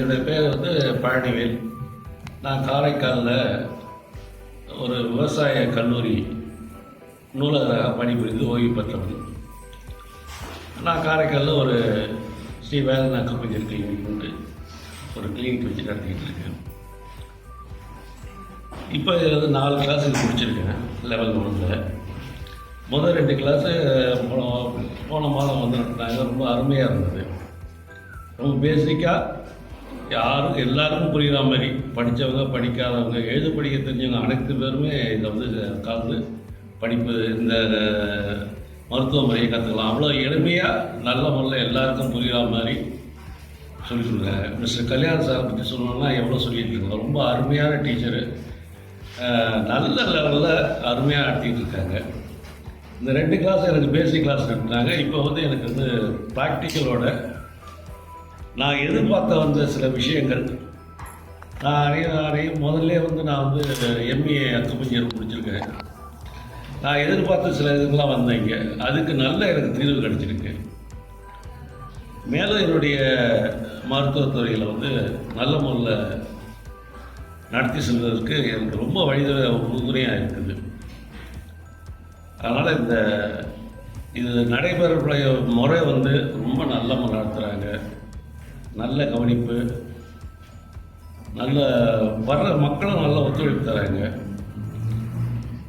என்னுடைய பேர் வந்து பழனிவேல். நான் காரைக்காலில் ஒரு விவசாய கல்லூரி நூலகராக பணிபுரிந்து ஓய்வு பெற்றவன். நான் காரைக்காலில் ஒரு ஸ்ரீ வேலன் அக்குபஞ்சர் கிளினிக் ஒரு கிளினிக் வச்சு நடத்திக்கிட்டு இருக்கேன். இப்போ இதில் வந்து 4 கிளாஸுக்கு முடிச்சிருக்கேன். லெவல் 1 முதல் 2 கிளாஸு போன மாதம் வந்து நடத்தினாங்க. ரொம்ப அருமையாக இருந்தது. ரொம்ப பேசிக்காக எல்லாருக்கும் புரிகிற மாதிரி படித்தவங்க படிக்காதவங்க எழுத படிக்க தெரிஞ்சவங்க அனைத்து பேருமே இதை வந்து கலந்து படிப்பு இந்த மருத்துவ முறையை கற்றுக்கலாம். அவ்வளோ எளிமையாக நல்ல முறையில் எல்லாருக்கும் புரிகிற மாதிரி சொல்லிக் கொடுக்குறாங்க. மிஸ்டர் கல்யாண சாரை பற்றி சொல்லணும்னா எவ்வளோ சொல்லிகிட்டு இருக்கோம். ரொம்ப அருமையான டீச்சரு, நல்ல லெவலில் அருமையாக நடத்திட்டு இருக்காங்க. இந்த 2 கிளாஸ் எனக்கு பேசிக் கிளாஸ் நடத்துனாங்க. இப்போ வந்து எனக்கு வந்து ப்ராக்டிக்கலோட நான் எதிர்பார்த்த வந்த சில விஷயங்கள் நான் முதல்ல வந்து நான் வந்து எம்ஏ அக்குபஞ்சர் முடிச்சிருக்கேன். நான் எதிர்பார்த்த சில இதுக்கெல்லாம் வந்தேங்க. அதுக்கு நல்ல எனக்கு தீர்வு கிடச்சிருக்கு. மேலும் என்னுடைய மருத்துவத்துறையில் வந்து நல்ல முறையில் நடத்தி செல்வதற்கு எனக்கு ரொம்ப உறுதுணையாக இருக்குது. அதனால் இது நடைபெறக்கூடிய முறை வந்து ரொம்ப நல்ல முறை நடத்துகிறாங்க. நல்ல கவனிப்பு, நல்ல வர்ற மக்களும் நல்ல ஒத்துழைப்பு தராங்க.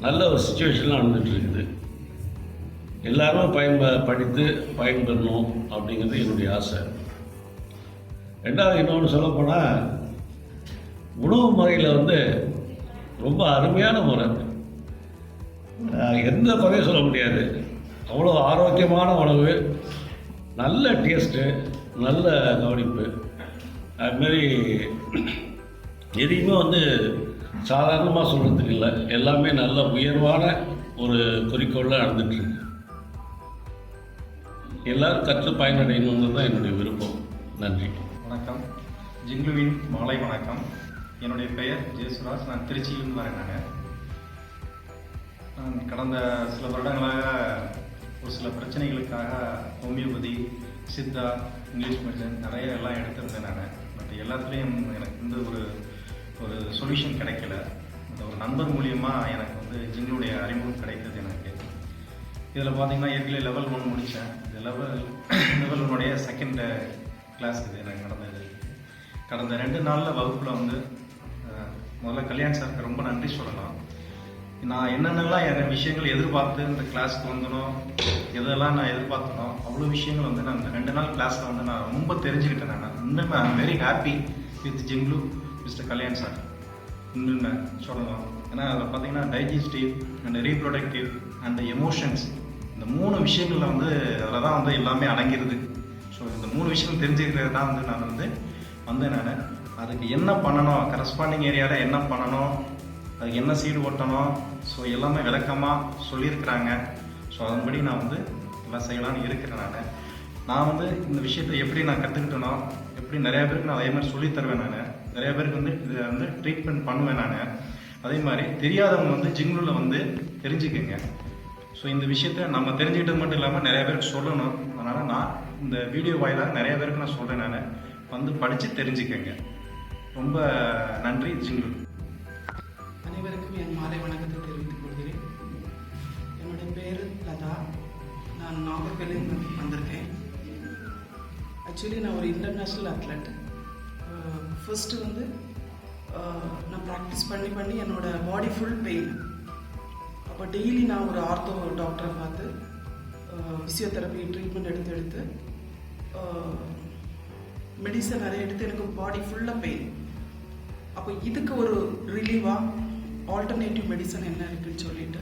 நல்ல ஒரு சுச்சுவேஷன்லாம் நடந்துகிட்ருக்குது. எல்லாருமே படித்து பயன்பெறணும் அப்படிங்கிறது என்னுடைய ஆசை. ரெண்டாவது இன்னொன்று சொல்லப்போனால் உணவு முறையில் வந்து ரொம்ப அருமையான முறை. எந்த குறையும் சொல்ல முடியாது. அவ்வளோ ஆரோக்கியமான உணவு, நல்ல டேஸ்ட்டு, நல்ல கவனிப்பு. அதுமாரி எதையுமே வந்து சாதாரணமாக சொல்கிறதுக்கு இல்லை. எல்லாமே நல்ல உயர்வான ஒரு குறிக்கோளில் நடந்துகிட்ருக்கு. எல்லோரும் கற்று பயனடையணுன்றது தான் என்னுடைய விருப்பம். நன்றி. வணக்கம். ஜிங்லுவின் மாலை வணக்கம். என்னுடைய பெயர் ஜெயசுராஜ். நான் திருச்சியிலிருந்து வரேன். நான் கடந்த சில வருடங்களாக ஒரு சில பிரச்சனைகளுக்காக ஹோமியோபதி, சித்தா, இங்கிலீஷ் மெடிசன் நிறைய எல்லாம் எடுத்திருந்தேன் நான். பட் எல்லாத்துலேயும் எனக்கு வந்து ஒரு சொல்யூஷன் கிடைக்கல. அந்த ஒரு நண்பர் மூலியமாக எனக்கு வந்து ஜிங்களுடைய அறிமுகம் கிடைத்தது எனக்கு. இதில் பார்த்தீங்கன்னா ஏற்கனவே லெவல் 1 முடித்தேன். இது லெவல் 1 செகண்ட் கிளாஸ் இது எனக்கு நடந்தது. கடந்த 2 நாளில் வகுப்பில் வந்து முதல்ல கல்யாண் சாருக்கு ரொம்ப நன்றி சொல்லலாம். நான் என்னென்னலாம் விஷயங்கள் எதிர்பார்த்து இந்த கிளாஸ்க்கு வந்தனோ, எதெல்லாம் நான் எதிர்பார்த்தனோ அவ்வளோ விஷயங்கள் வந்து நான் இந்த 2 நாள் கிளாஸில் வந்து நான் ரொம்ப தெரிஞ்சுக்கிட்டேன். நான் இன்னும் ஐ வெரி ஹாப்பி வித் ஜிங்லு மிஸ்டர் கல்யாண் சார் இன்னும் சொல்லலாம். ஏன்னா அதில் பார்த்தீங்கன்னா digestive and reproductive and emotions, இந்த 3 விஷயங்களில் வந்து அதில் தான் வந்து எல்லாமே அடங்கிடுது. ஸோ இந்த 3 விஷயங்கள் தெரிஞ்சுக்கிறது தான் வந்து நான் வந்தேன். நான் அதுக்கு என்ன பண்ணணும், கரஸ்பாண்டிங் ஏரியாவில் என்ன பண்ணணும், அதுக்கு என்ன சீடு ஓட்டணும், ஸோ எல்லாமே விளக்கமாக சொல்லியிருக்கிறாங்க. ஸோ அதன்படி நான் வந்து எல்லாம் செய்யலான்னு இருக்கிறேன். நான் வந்து இந்த விஷயத்தை எப்படி நான் கற்றுக்கிட்டேனோ, எப்படி நிறையா பேருக்கு நான் அதே மாதிரி சொல்லித்தருவேன். நான் நிறையா பேருக்கு வந்து இதை வந்து ட்ரீட்மெண்ட் பண்ணுவேன். நான் அதே மாதிரி தெரியாதவங்க வந்து ஜிங்லுவில் வந்து தெரிஞ்சுக்கங்க. ஸோ இந்த விஷயத்த நம்ம தெரிஞ்சுக்கிட்டது மட்டும் இல்லாமல் நிறையா பேருக்கு சொல்லணும். அதனால் நான் இந்த வீடியோ வாயிலாக நிறையா பேருக்கு நான் சொல்கிறேன். நான் வந்து படித்து தெரிஞ்சுக்கங்க. ரொம்ப நன்றி ஜிங்லு. அனைவருக்கும் என் மாலை வணக்கத்தை தெரிவித்துக் கொள்கிறேன். என்னுடைய பேர் லதா. நான் நாகர்கோவிலிருந்து வந்திருக்கேன். ஆக்சுவலி நான் ஒரு இன்டர்நேஷ்னல் அத்லட். ஃபர்ஸ்ட்டு வந்து நான் ப்ராக்டிஸ் பண்ணி என்னோடய பாடி ஃபுல் பெயின். அப்போ டெய்லி நான் ஒரு ஆர்த்தோ டாக்டரை பார்த்து ஃபிசியோதெரப்பி ட்ரீட்மெண்ட் எடுத்து மெடிசன் நிறைய எடுத்து எனக்கு பாடி ஃபுல்லாக பெயின். அப்போ இதுக்கு ஒரு ரிலீவாக ஆல்டர்னேட்டிவ் மெடிசன் என்ன இருக்குதுன்னு சொல்லிட்டு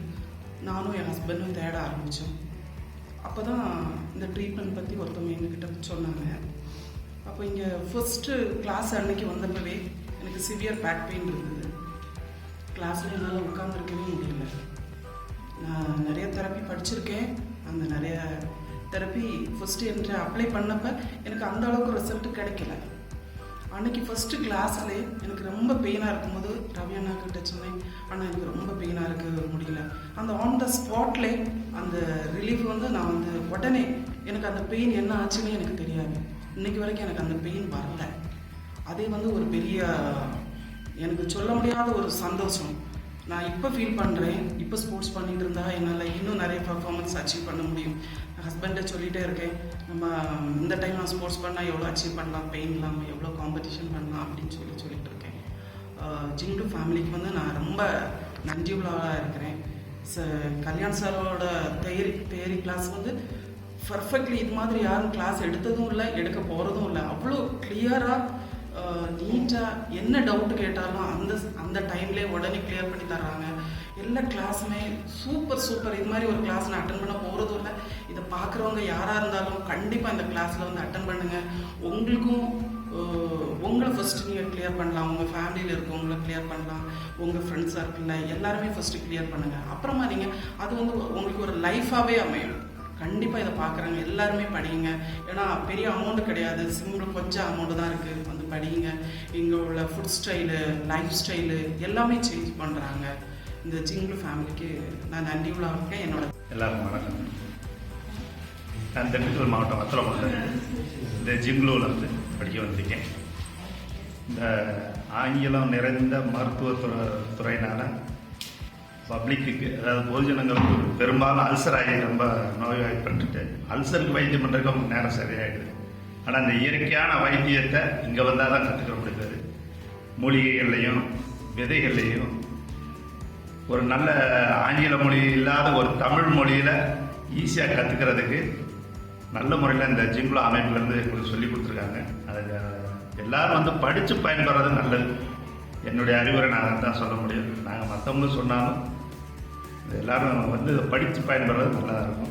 நானும் என் ஹஸ்பண்டும் தேட ஆரம்பித்தோம். அப்போ தான் இந்த ட்ரீட்மெண்ட் பற்றி ஒருத்தவங்க எங்ககிட்ட சொன்னாங்க. அப்போ இங்கே ஃபர்ஸ்ட்டு கிளாஸ் அன்னைக்கு வந்தப்பவே எனக்கு சிவியர் பேக் பெயின் இருந்தது. கிளாஸில் என்னால் உட்காந்துருக்கவே முடியல. நான் நிறைய தெரப்பி படிச்சிருக்கேன். அந்த நிறைய தெரப்பி ஃபஸ்ட்டு என்று அப்ளை பண்ணப்போ எனக்கு அந்த அளவுக்கு ரிசல்ட் கிடைக்கல. அன்றைக்கி ஃபஸ்ட்டு கிளாஸ்லேயே எனக்கு ரொம்ப பெயினாக இருக்கும்போது ரவி அண்ணா கிட்ட சொன்னேன், ஆனால் எனக்கு ரொம்ப பெயினாக இருக்க முடியல. அந்த ஆன் த ஸ்பாட்லேயே அந்த ரிலீஃப் வந்து நான் வந்து உடனே எனக்கு அந்த பெயின் என்ன ஆச்சுன்னு எனக்கு தெரியாது. இன்றைக்கி வரைக்கும் எனக்கு அந்த பெயின் வரல. அதே வந்து ஒரு பெரிய எனக்கு சொல்ல முடியாத ஒரு சந்தோஷம். நான் இப்போ ஃபீல் பண்ணுறேன், இப்போ ஸ்போர்ட்ஸ் பண்ணிட்டு இருந்தால் என்னால் இன்னும் நிறைய பர்ஃபார்மன்ஸ் அச்சீவ் பண்ண முடியும். ஹஸ்பண்டை சொல்லிகிட்டே இருக்கேன், நம்ம இந்த டைம் நான் ஸ்போர்ட்ஸ் பண்ணால் எவ்வளோ அச்சீவ் பண்ணலாம், பெயின் இல்லாமல் எவ்வளோ காம்படிஷன் பண்ணலாம் அப்படின்னு சொல்லிட்டு இருக்கேன். ஜிங்லு ஃபேமிலிக்கு வந்து நான் ரொம்ப நன்றியுள்ளவளாக இருக்கிறேன். கல்யாண் சாரோட தியரி கிளாஸ் வந்து பர்ஃபெக்ட்லி இது மாதிரி யாரும் கிளாஸ் எடுத்ததும் இல்லை, எடுக்க போகிறதும் இல்லை. அவ்வளோ கிளியராக நீட்டாக என்ன டவுட்டு கேட்டாலும் அந்த டைம்லேயே உடனே கிளியர் பண்ணி தர்றாங்க. எல்லா கிளாஸுமே சூப்பர். இது மாதிரி ஒரு கிளாஸ் நான் அட்டன் பண்ண போகிறதும் இல்லை. இதை பார்க்குறவங்க யாராக இருந்தாலும் கண்டிப்பாக இந்த கிளாஸில் வந்து அட்டன் பண்ணுங்கள். உங்களுக்கும் உங்களை ஃபஸ்ட்டு நீங்கள் கிளியர் பண்ணலாம், உங்கள் ஃபேமிலியில் இருக்கவங்கள கிளியர் பண்ணலாம், உங்கள் ஃப்ரெண்ட்ஸ் சர்க்கிளில் எல்லாருமே ஃபஸ்ட்டு கிளியர் பண்ணுங்கள். அப்புறமா நீங்கள் அது வந்து உங்களுக்கு ஒரு லைஃபாகவே அமையும். கண்டிப்பாக இதை பார்க்குறாங்க எல்லாருமே படிங்க. ஏன்னா பெரிய அமௌண்ட்டு கிடையாது, சிம்பிள் கொஞ்சம் அமௌண்ட்டு தான் இருக்குது. வந்து படிங்க. இங்கே உள்ள ஃபுட் ஸ்டைலு, லைஃப் ஸ்டைலு எல்லாமே சேஞ்ச் பண்ணுறாங்க. இந்த ஜிங்லு ஃபேமிலிக்கு நான் நன்றி உள்ளாக இருக்கேன். என்னோட எல்லாருக்கும் வணக்கம். நான் திண்டுக்கல் மாவட்டம் வத்தலகுண்டு இந்த ஜிங்லூவில் வந்து படிக்க வந்திருக்கேன். இந்த ஆங்கிலம் நிறைந்த துறையினால் பப்ளிக்கு, அதாவது பொதுஜனங்களுக்கு பெரும்பாலும் அல்சர் ஆகி ரொம்ப நோய்வாய்ப்பட்டுட்டு அல்சருக்கு வைத்தியம் பண்ணுறதுக்கு நேரம் சரியாகிடுது. ஆனால் அந்த இயற்கையான வைத்தியத்தை இங்கே வந்தால் தான் கற்றுக்க முடியுது. மூலிகைகள்லையும் விதைகள்லையும் ஒரு நல்ல ஆங்கில மொழி இல்லாத ஒரு தமிழ் மொழியில் ஈஸியாக கற்றுக்கிறதுக்கு நல்ல முறையில் இந்த ஜிங்லோ அமைப்புலேருந்து எங்களுக்கு சொல்லி கொடுத்துருக்காங்க. அதை எல்லோரும் வந்து படித்து பயன்படுறது நல்லது. என்னுடைய அறிவுரை நான் தான் சொல்ல முடியும். நாங்கள் மற்றவங்களும் சொன்னாலும் எல்லோரும் வந்து படித்து பயன்படுறது நல்லா இருக்கும்.